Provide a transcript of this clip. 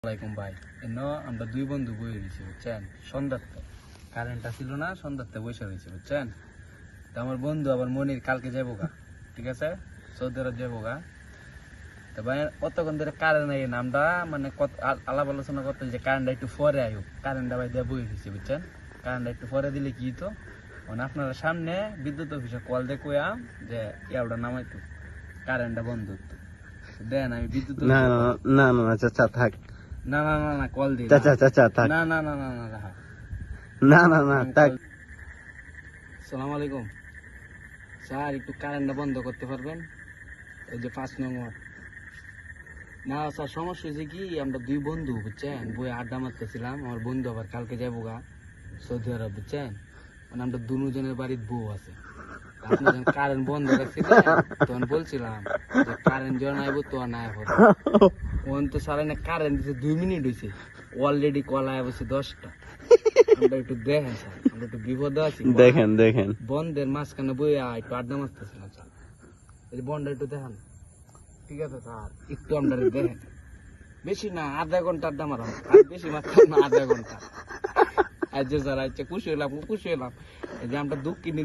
আসসালামাইকুম ভাই। আমরা দুই বন্ধু বই রয়েছি বুঝছেন, সন্ধ্যাতে কারেন্টটা ছিল না, সন্ধ্যাতে বসে রয়েছে বুঝছেন। তো আমার বন্ধু আবার মনির কালকে যাবো গা, ঠিক আছে, সৌদি আরব যাবো গা। তো ভাই কতক্ষণ ধরে কারেন্ট নাই না, আমরা মানে কত আলাপ আলোচনা করতে যে কারেন্টটা একটু পরে আয়ুক, কারেন্টটা ভাই দিয়ে বই রয়েছে বুঝছেন। কারেন্টটা একটু পরে দিলে কি তো মানে আপনারা সামনে বিদ্যুৎ অফিসে কল দিয়ে কইয়াম যে ইয়াওটা নামাইতো, কারেন্টটা বন্ধ হতো। দেন আমি বিদ্যুৎ না না না না না চাচা থাক, না না না না কল দিই চাচা চাচা থাক, না না না না না রাখা। না না না থাক। সালাম আলাইকুম স্যার, একটু কারেন্টটা বন্ধ করতে পারবেন? ওই যে 5 নং ওয়ার্ড। না স্যার, সমস্যা হয়েছে কি, আমরা দুই বন্ধু বুঝছেন বই আড্ডা মারতেছিলাম। আমার বন্ধু আবার কালকে যাবো গা সৌদি আরব বুঝছেন। মানে আমরা দুজনের বাড়ির বউ আছে। আপনি যখন কারেন্ট বন্ধ রাখছিলেন তখন বলছিলাম যে কারেন্ট যখন আইবো তো না আইবো। ওন তো সারা না কারেন্ট দিতে 2 মিনিট হয়েছে, অলরেডি কল আয় বসে 10টা। আমরা একটু দেখেন স্যার, আমরা একটু বিপদে আছি। দেখেন দেখেন বন্ধের মাঝখানে বইয়া একটু আড্ডা মারতেছিলাম স্যার। এই বন্ধটা একটু দেখেন, ঠিক আছে স্যার, একটু আমরা দেখেন। বেশি না, আধা ঘন্টা আড্ডা মারাম, আর বেশি মাত্র না, আধা ঘন্টা। আজ স্যার আচ্ছা খুশি হলাম, খুশি হলাম। এই যে আমরা দুঃখ কিনে